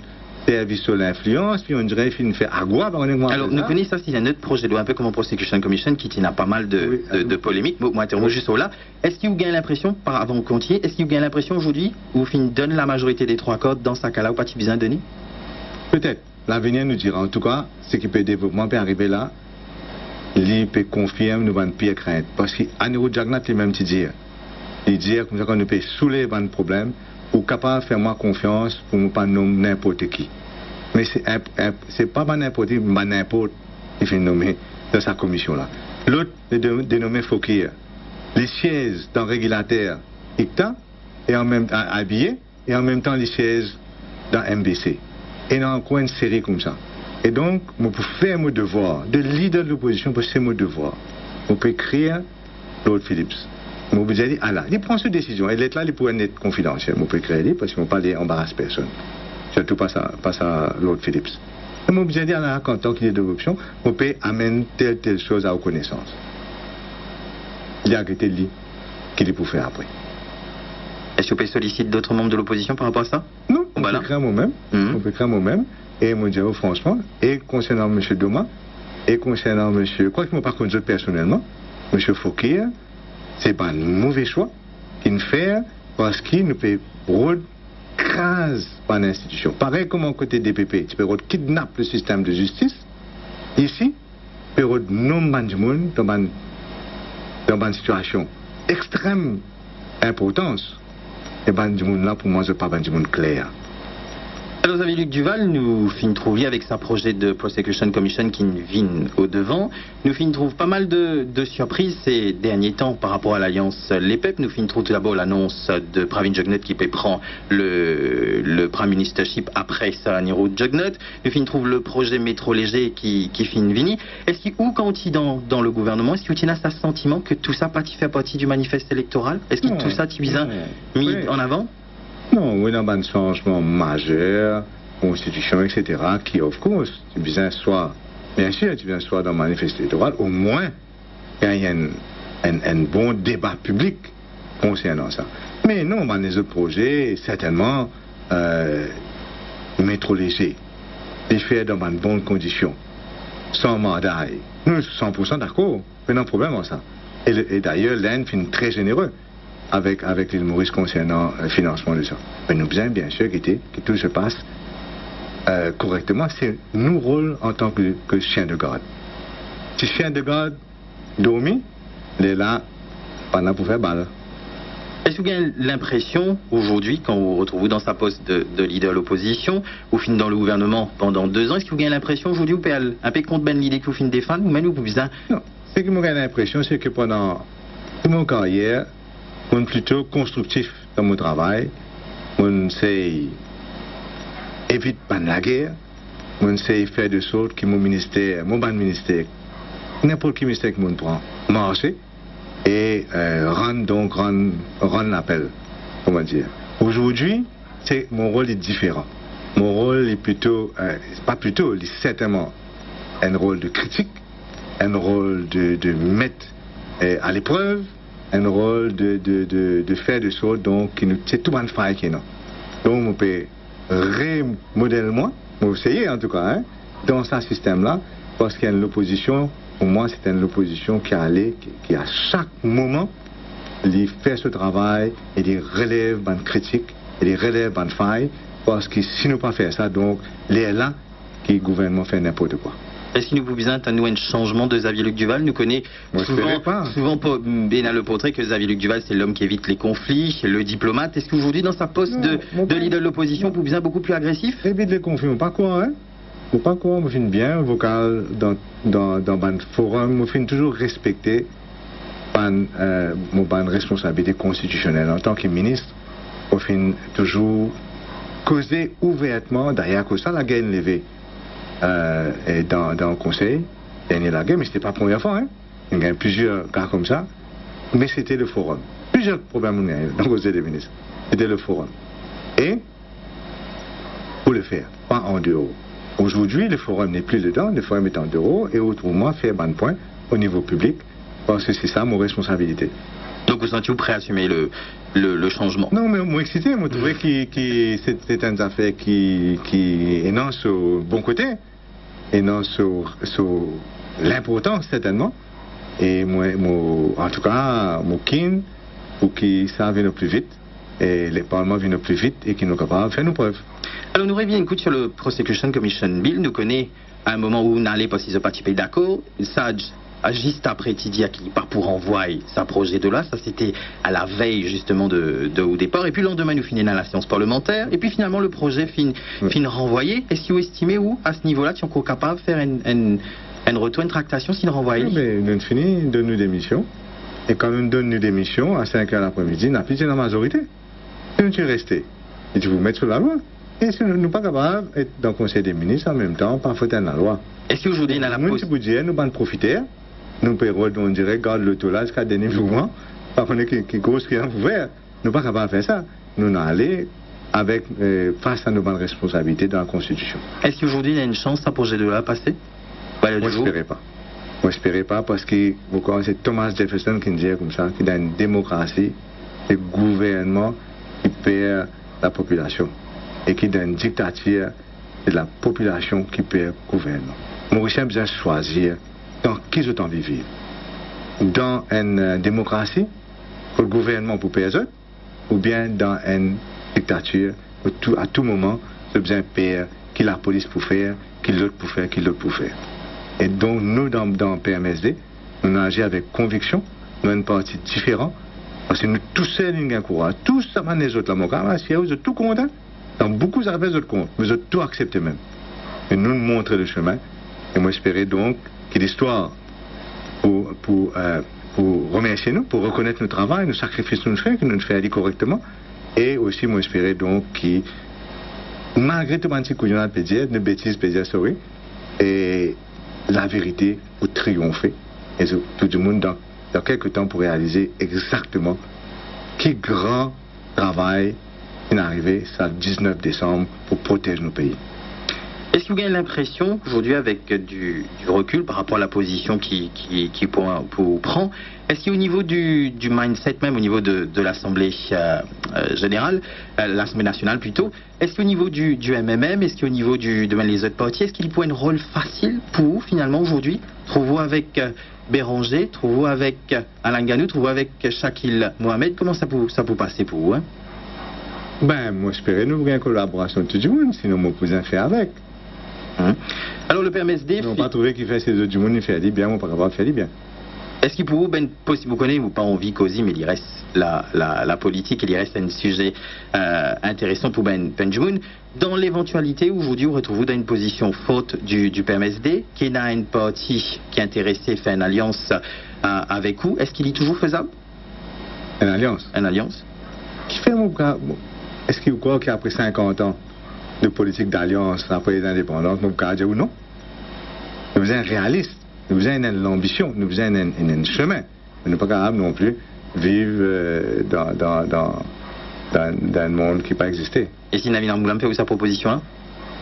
service sur l'influence, puis on dirait qu'il fait agua. Alors, nous connaissons ça, c'est un autre projet de loi, un peu comme en Prosecution Commission, qui n'a pas mal de polémiques. Moi, interroge juste là. Est-ce qu'il vous gagne l'impression, avant de continuer, est-ce qu'il vous gagne l'impression aujourd'hui, où fin donne la majorité des 3 cordes dans sa cas-là, ou pas tu besoin de donner? Peut-être. L'avenir nous dira. En tout cas, ce qui peut développement peut arriver là, il peut confirmer nous avons pire crainte. Parce qu'Aniro Jagnat, il même dit, il dit comme ça qu'on peut soulever un problème, ou capable de faire moi confiance pour ne pas nommer n'importe qui. Mais c'est pas n'importe qui, mais n'importe qui fait nommer dans sa commission-là. L'autre est dénommé Fokir. Les sièges dans le régulateur ICTA, et en même temps habillé, et en même temps les sièges dans MBC. Et dans encore une série comme ça. Et donc, je peux faire mon devoir, de leader de l'opposition, pour faire mon devoir. Je peux écrire Lord Phillips. Je peux dire, ah là, il prend cette décision. Elle est là, il pourrait être confidentiel. Je peux écrire, parce qu'on ne peut pas embarrasser personne. Surtout pas à Lord Phillips. Et je peux dire, ah là, quand il y a deux options, je peux amener telle chose à connaissance. Il y a arrêté de dire qu'il peut faire après. Est-ce que vous pouvez solliciter d'autres membres de l'opposition par rapport à ça? Non, on peut écrire moi-même. On peut écrire moi-même. Et moi, je dis, franchement, et concernant M. Doma, et concernant M. Quoi que je ne pas conduire personnellement, M. Fokir, c'est pas un mauvais choix qu'il fait parce qu'il ne peut pas craser par l'institution. Pareil comme en côté DPP, tu peux kidnapper le système de justice. Ici, tu peux nommer du monde dans une situation extrême importance. Et ben du monde là, pour moi, c'est pas du monde clair. Alors, vous avez Luc Duval, nous finissons trouver avec sa projet de Prosecution Commission qui vient au devant. Nous finissons trouver pas mal de surprises ces derniers temps par rapport à l'alliance l'EPEP. Nous finissons trouver tout d'abord l'annonce de Pravin Jugnauth qui prend le Prime Ministership après Saraniro Jugnauth. Nous finissons trouver le projet métro léger qui finit vini. Est-ce qu'il ou quand il dans le gouvernement, est-ce qu'il a ce sentiment que tout ça fait partie du manifeste électoral? Est-ce que tout ça est mis en avant? Non, oui, il y a un changement majeur constitution, etc., qui, of course, tu viens soit, bien sûr, tu viens soit dans le manifeste électoral, au moins, il y a un bon débat public concernant ça. Mais non, dans les autres projets, certainement, mais trop léger, les faire dans de bonnes conditions, sans mandat. Nous sommes 100% d'accord, mais non problème en ça. Et d'ailleurs, l'Inde finit très généreux avec l'île Maurice concernant le financement de ça. Mais nous besoin bien sûr que tout se passe correctement. C'est nos rôles en tant que chien de garde. Si chien de garde dormi, il est là pendant pour faire balle. Est-ce que vous avez l'impression, aujourd'hui, quand vous vous retrouvez dans sa poste de leader de l'opposition, vous finissez dans le gouvernement pendant 2 ans, est-ce que vous avez l'impression, aujourd'hui, vous pouvez un peu contre l'idée que vous finissez défendre, ou même vous pouvez... Non, ce que j'ai l'impression, c'est que pendant toute mon carrière, je suis plutôt constructif dans mon travail. Je sais éviter la guerre, je sais faire de sorte que mon ministère, n'importe quel ministère que je prends, marche. Et rendre l'appel, comment dire. Aujourd'hui, mon rôle est différent. Mon rôle est plutôt, il est certainement un rôle de critique, un rôle de mettre à l'épreuve, un rôle de faire de sorte donc c'est tout le monde fait qui non. Donc on peut remodeler moi, on essayer en tout cas, hein, dans ce système-là, parce qu'il y a l'opposition. Pour moi, c'est une opposition qui à chaque moment, il fait ce travail et il relève une critique, il relève une faille, parce que si nous ne pas faire ça, donc, il est là que le gouvernement fait n'importe quoi. Est-ce que nous pouvons nous un changement de Xavier-Luc Duval? Nous connaît souvent bien le portrait que Xavier-Luc Duval, c'est l'homme qui évite les conflits, le diplomate. Est-ce qu'aujourd'hui, dans sa poste de leader de l'opposition, vous pouvez beaucoup plus agressif? Évite les conflits, pas quoi, hein? Pas quoi, je finis bien vocal dans un forum, je finis toujours respecter mon responsabilité constitutionnelle. En tant que ministre, je finis toujours causer ouvertement, derrière que ça, la guerre levée dans le conseil, dernier la guerre, mais ce n'était pas la première fois, hein. Il y a eu plusieurs cas comme ça, mais c'était le forum. Plusieurs problèmes dans le conseil des ministres, c'était le forum. Et, pour le faire, pas en dehors. Aujourd'hui, le forum n'est plus dedans, le forum est en dehors, et autrement, faire un point au niveau public, parce que c'est ça mon responsabilité. Donc vous sentez-vous prêt à assumer le changement? Non, mais moi excité, moi trouvé que c'est une affaire qui est non sur le bon côté, et non sur l'importance certainement. Et moi, en tout cas, moi keen pour que ça vienne plus vite, et les parlements viennent plus vite, et qu'ils nous capables de faire nos preuves. Alors nous reviens une coup sur le Prosecution Commission Bill. Nous connaît à un moment où on allait parce qu'ils n'ont pas été d'accord. Ça juste après Tidia qui part pour envoyer sa projet de loi. Ça c'était à la veille justement au départ. Et puis le lendemain nous finissons dans la séance parlementaire. Et puis finalement le projet fin renvoyé. Est-ce que vous estimez où à ce niveau-là tu es encore capable de faire un retour, une tractation s'il renvoie? Mais nous finissons, donne-nous des missions. Et quand nous donne-nous des missions à 5h l'après-midi, on a plus de la majorité. Si nous sommes restés, et tu vous mettre sur la loi. Et si nous ne sommes pas capables d'être dans le Conseil des ministres en même temps, pas faute dans la loi. Est-ce qu'aujourd'hui, dans la poste... Nous allons profiter, nous pouvons, on dirait, garde le taux là jusqu'à dernier mouvement, parce qu'on est qui grosse qui en ouvert. Nous ne sommes pas capables de faire ça. Nous allons aller face à nos bonnes responsabilités dans la Constitution. Est-ce qu'aujourd'hui, il y a une chance, ce projet de loi passer? Moi, je n'espérais pas. Moi, je n'espérais pas parce que c'est Thomas Jefferson qui disait comme ça, qu'il y a une démocratie, le gouvernement qui perd la population. Et qui dans une dictature, c'est la population qui perd le gouvernement. Mauricien a besoin de choisir dans qui je t'en vivre. Dans une démocratie, pour le gouvernement pour perdre, ou bien dans une dictature, où à tout moment, j'ai besoin de perdre qui la police pour faire, qui l'autre pour faire, qui l'autre pour faire. Et donc, nous, dans PMSD, nous agissons avec conviction, nous avons une partie différente, parce que nous, tous seuls, nous avons courage, tous, ça va les autres, là, si vous êtes tout contents, dans beaucoup d'affaires, vous êtes contre, vous êtes tout accepté même. Et nous montrer le chemin. Et moi, j'espérais donc que l'histoire, pour remercier nous, pour reconnaître notre travail, nos sacrifices que nous faisons, que nous faisons aller correctement. Et aussi, moi, j'espérais donc que, malgré tout le petit couillon peut dire, une bêtise peut dire, sorry, et la vérité pour triompher. Et tout le monde, dans quelques temps, pour réaliser exactement quel grand travail qui est arrivé, ça, le 19 décembre, pour protéger nos pays. Est-ce que vous avez l'impression qu'aujourd'hui, avec du recul par rapport à la position qui prend, est-ce qu'au niveau du mindset même, au niveau de l'Assemblée générale, l'Assemblée nationale plutôt, est-ce qu'au niveau du MMM, est-ce qu'au niveau de les autres partis, est-ce qu'il pourrait être un rôle facile pour vous finalement aujourd'hui? Trouvez-vous avec Béranger, trouvez-vous avec Alain Ganou, trouvez-vous avec Shakil Mohamed? Comment ça peut passer pour vous, hein? Ben, moi, j'espérais nous avoir une collaboration de tout le monde, sinon mon cousin fait avec. Alors le PMSD... Ils n'ont pas trouvé qu'il fait ses autres du monde, il fait des bien, on ne peut pas faire des bien. Est-ce qu'il pour vous, vous connaissez, vous pas envie causer, mais il reste la politique, il reste un sujet intéressant pour Benjamin. Dans l'éventualité, aujourd'hui, vous retrouvez dans une position faute du PMSD, qui n'a une partie qui est intéressée, fait une alliance avec vous, est-ce qu'il est toujours faisable? Une alliance? Une alliance? Qui fait mon cas? Est-ce qu'il croit qu'après 50 ans de politique d'alliance après les indépendances, nous pouvons dire ou non? Nous sommes réalistes, nous avons l'ambition, nous avons un chemin. Nous ne sommes pas capables non plus de vivre dans un monde qui n'a pas existé. Et si Nabil Ramoulam fait sa proposition là?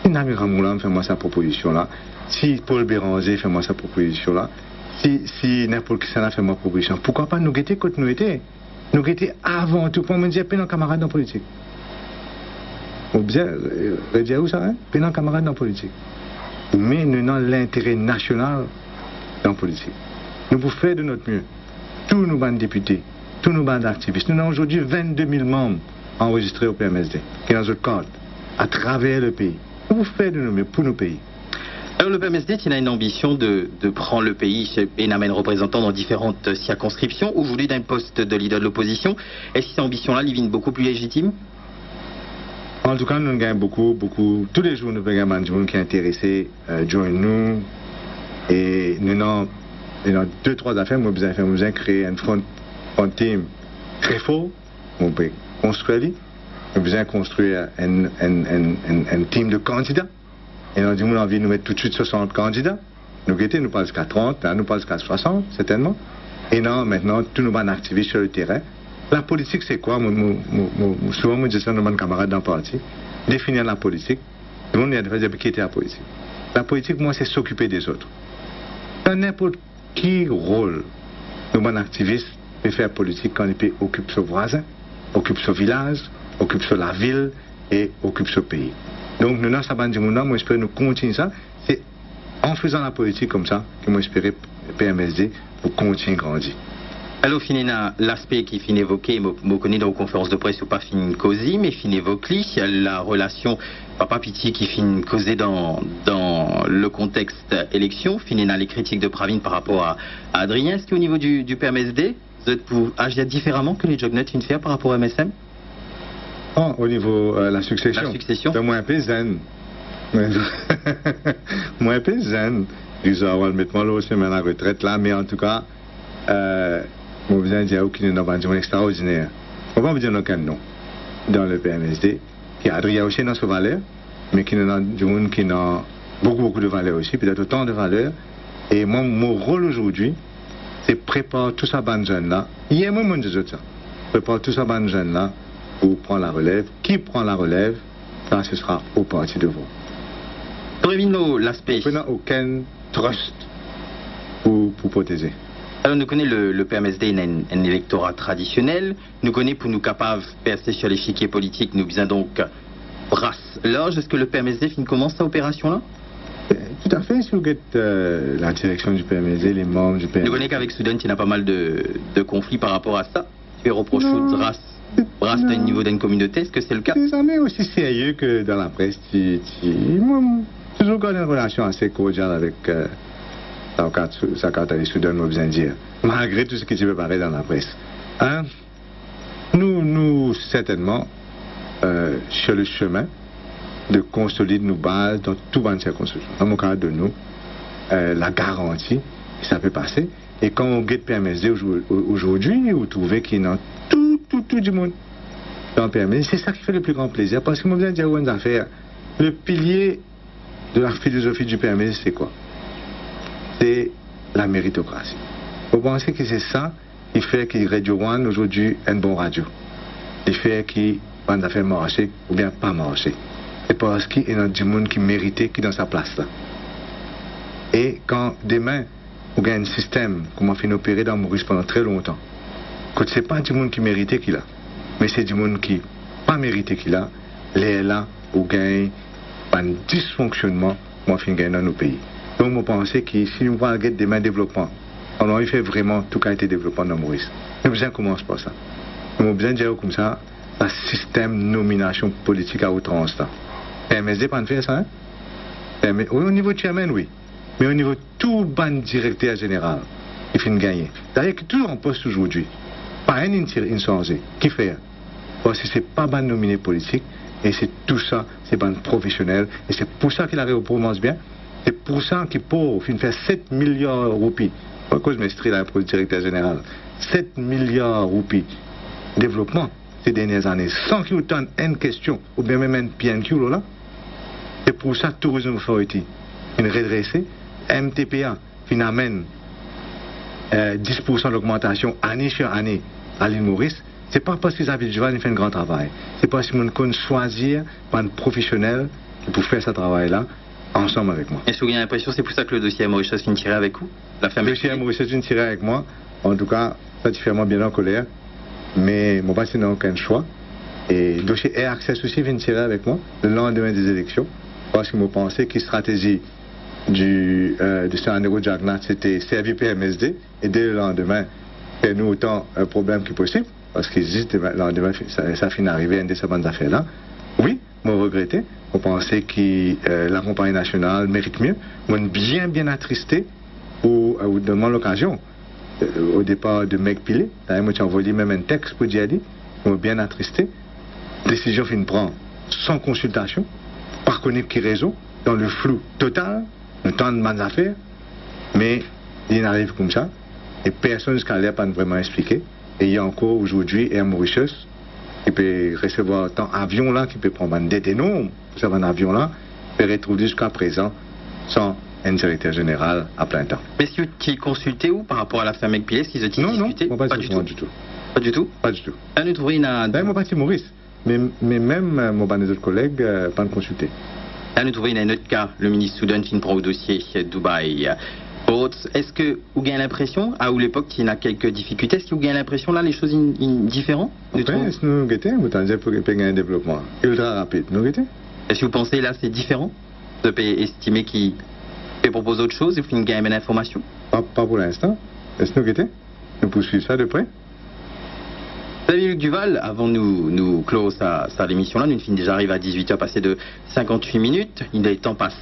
Si Nabil Ramoulam fait moi sa proposition là, si Paul Béranger fait moi sa proposition là, si n'importe qui s'en fait ma proposition, pourquoi pas nous guetter quand nous étions? Nous étions avant tout, pour me dire, pas nos camarades dans la politique. Vous bien, redire où ça, hein? Pas nos camarades dans la politique. Mais nous avons l'intérêt national dans la politique. Nous pouvons faire de notre mieux. Tous nos bandes députés, tous nos bandes d'activistes. Nous avons aujourd'hui 22 000 membres enregistrés au PMSD, qui sont dans notre carte, à travers le pays. Nous pouvons faire de nos mieux pour nos pays. Alors le PMSD, il a une ambition de prendre le pays et n'amène représentants dans différentes circonscriptions. Aujourd'hui, d'un poste de leader de l'opposition, est-ce que cette ambition-là lui vient beaucoup plus légitime? En tout cas, nous gagnons beaucoup. Tous les jours, nous gagnons des gens qui sont intéressés, joignent nous. Et nous avons 2-3 affaires. Nous avons besoin de créer un front team très fort. On peut construire. Nous avons besoin de construire un team de candidats. Et nous avons envie de nous mettre tout de suite 60 candidats. Nous parlons jusqu'à 30, là, nous parlons jusqu'à 60, certainement. Et non, maintenant, tous nos bandes activistes sur le terrain. La politique, c'est quoi? Souvent, je dis ça à mes camarades dans le parti. Définir la politique. Tout le monde a déjà quitter la politique. La politique, moi, c'est s'occuper des autres. Dans n'importe quel rôle, nos bandes activistes peuvent faire politique quand ils peuvent occuper son voisin, occuper son village, occuper la ville et occuper son pays. Donc, nous, dans sa bande de monde, moi, j'espère nous continuer ça. C'est en faisant la politique comme ça que moi, j'espère PMSD pour continuer à grandir. Alors, finalement, l'aspect qui finit évoqué, je connais dans les conférences de presse, pas fini causer, mais finit évoqué, la relation Papa Piti qui finit causée dans le contexte élection, finit dans les critiques de Pravin par rapport à Adrien. Est-ce qu'au niveau du PMSD, vous êtes pour agir différemment que les Jognuts finissent faire par rapport à MSM? Oh, au niveau de la succession. La succession. C'est moins un peu zen. Moins un peu zen. Ils ont mettre moi là aussi, mais à la retraite là, mais en tout cas, on vous a dit qu'il y a un extraordinaire. On va vous dire aucun nom dans le PMSD, qui a Adrien aussi dans sa valeur, mais qui a du monde qui a beaucoup de valeur aussi, peut-être autant de valeur. Et moi, mon rôle aujourd'hui, c'est préparer tout ça bande jeune là. Il y a un moment de ça. Préparer tout ça bande jeune là pour prendre la relève. Qui prend la relève, ça ce sera au parti de vous. Prévino, l'aspect. Nous n'avons aucun trust pour protéger. Alors, nous connaissons le PMSD, un électorat traditionnel. Nous connaissons pour nous capables de percer sur l'échiquier politique, nous besoin donc brasse large. Est-ce que le PMSD commence cette opération-là? Tout à fait. Si vous êtes la direction du PMSD, les membres du PMSD. Nous connaissons qu'avec Soudan, il y a pas mal de conflits par rapport à ça. Tu es reproché de brasse à un niveau d'une communauté. Est-ce que c'est le cas? C'est jamais aussi sérieux que dans la presse. Moi, toujours gardé une relation assez cordiale avec sa carte à Soudan, moi, besoin de dire. Malgré tout ce qui peut paraître dans la presse. Hein? Nous, certainement, sur le chemin de consolider nos bases dans toute bonne circonscription. Dans mon cas de nous, la garantie, ça peut passer. Et quand on guette PMSD aujourd'hui, vous trouvez qu'il y a tout du monde dans le PMSD. C'est ça qui fait le plus grand plaisir. Parce que moi, je viens de dire une affaire. Le pilier de la philosophie du PMSD, c'est quoi? C'est la méritocratie. Vous pensez que c'est ça qui fait que Radio One aujourd'hui est une bonne radio? Qui fait qu'il bonnes affaires marcher ou bien pas marcher. C'est parce qu'il y a du monde qui méritait qui est dans sa place là. Et quand demain, on gagne un système, comme on fait opérer dans Maurice pendant très longtemps, que ce n'est pas du monde qui méritait qu'il a, mais c'est du monde qui pas mérité qu'il a, les là, on gagne un dysfonctionnement, qu'on fait gagner dans nos pays. Donc, je pense que si nous voulons demain développement, on a fait vraiment tout qui a été développé dans Maurice. Nous besoin commence par ça. Nous avons besoin de dire comme ça, un système de nomination politique à outrance. PMSD pas de faire ça, hein? Oui, au niveau de chairman, oui. Mais au niveau de tout ban directeur général, il fait gagner. D'ailleurs, toujours en poste aujourd'hui. Pas un inchangé. Qui fait? Parce que ce n'est pas ban nominé politique, et c'est tout ça, c'est ban professionnel, et c'est pour ça qu'il arrive au commence bien. C'est pour ça qu'il peut faire 7 milliards de roupies. Pourquoi je m'estrie là pour le directeur général? 7 milliards de roupies. Développement ces dernières années, sans qu'il y ait une question, ou bien même une PNQ là. C'est pour ça que Tourism Authority, une redressée, MTPA, qui amène 10% d'augmentation année sur année à l'île Maurice. C'est pas parce qu'ils avaient du mal, ils font un grand travail. C'est parce qu'ils ont choisir par un professionnel pour faire ce travail-là ensemble avec moi. Est-ce que vous avez l'impression que c'est pour ça que le dossier à Mauritius vient tirer avec vous? Le dossier à Mauritius vient tirer avec moi. En tout cas, particulièrement bien en colère. Mais mon passé n'a aucun choix. Et le dossier Air Access aussi vient tirer avec moi le lendemain des élections. Parce que je pensais que la stratégie de Sandro Jagnat, c'était servir PMSD. Et dès le lendemain, faire nous autant un problème que possible. Parce que juste le lendemain, ça finit d'arriver à une de ces bonnes affaires-là. Oui, moi regretté. On pensait que la compagnie nationale mérite mieux. On est bien attristé pour vous demander l'occasion. Au départ de Meg Pilé, moi j'ai envoyé même un texte pour dire, on est bien attristé. Décision fin prend sans consultation, par connaître qui raison, dans le flou total, le temps de bonnes affaires, mais il arrive comme ça, et personne jusqu'à là pas vraiment expliqué. Et il y a encore aujourd'hui Air Mauritius qui peut recevoir tant avion là, qui peut prendre une dette énorme pour avoir un avion là, peut retrouver jusqu'à présent sans un directeur général à plein temps. Mais est-ce qu'ils consultaient ou par rapport à la famille Pilé? Est-ce qu'ils ont discuté? Non, pas du tout. Pas du tout? Pas du tout. Là, nous trouvons une... Moi, pas Maurice, mais même mes autres collègues, pas de consulter. Là, nous trouvons un autre cas, le ministre Soudan qui prend au dossier Dubaï. Est-ce que vous avez l'impression, à l'époque, qu'il y a quelques difficultés, est-ce que vous avez l'impression là, les choses sont différentes? Est-ce que nous guettons, vous tendez pour gagner un développement ultra rapide, nous guettons? Est-ce que vous pensez là, c'est différent? Vous avez estimé qu'il propose autre chose et vous finissez gagner l'information? Pas pour l'instant. Est-ce que nous guettons? Nous poursuivons ça de près. Xavier Luc Duval, avant de nous clore sa l'émission là, nous finissons déjà arrivé à 18h passé de 58 minutes. Le temps passe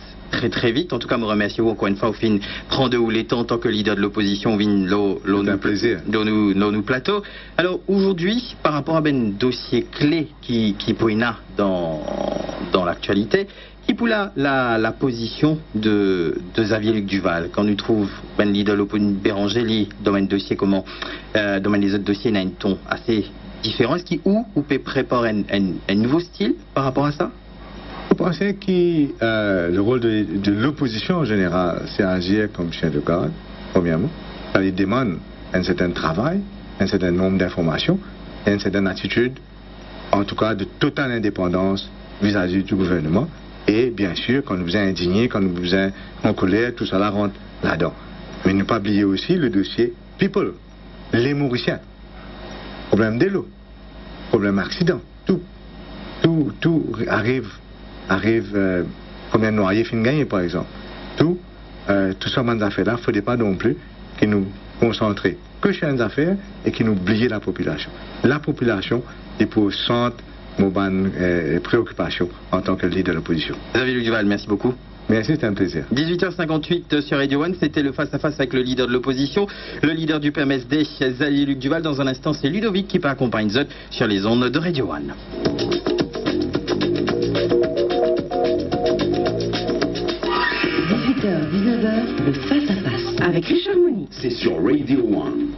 très vite. En tout cas, je vous remercie encore une fois au fin prendre les temps en tant que leader de l'opposition dans nos plateaux. Alors aujourd'hui, par rapport à un dossier clé qui peut y dans l'actualité, qui pour la position de Xavier Luc Duval, quand nous trouve ben leader de l'opposition Béranger, dans un dossier dans les autres dossiers, il a un ton assez différent. Est-ce qu'il peut préparer un nouveau style par rapport à ça? Vous pensez que le rôle de l'opposition en général, c'est agir comme chien de garde, premièrement. Ça lui demande un certain travail, un certain nombre d'informations, et une certaine attitude, en tout cas de totale indépendance vis-à-vis du gouvernement. Et bien sûr, quand nous vous indignés, quand nous vous en colère, tout ça là rentre là-dedans. Mais ne pas oublier aussi le dossier People, les Mauriciens. Problème de l'eau, problème accident, tout arrive combien de noyés fin gagné par exemple. Tout ça, ces affaires-là, il ne faudrait pas non plus que nous concentrions que sur les affaires et que nous oublions la population. La population est pour centre nos préoccupations en tant que leader de l'opposition. Xavier Luc Duval, merci beaucoup. Merci, c'était un plaisir. 18h58 sur Radio One, c'était le face-à-face avec le leader de l'opposition, le leader du PMSD, Xavier Luc Duval. Dans un instant, c'est Ludovic qui accompagne Zot sur les ondes de Radio One. 18h-19h, le face-à-face avec Richard Moni. C'est sur Radio One.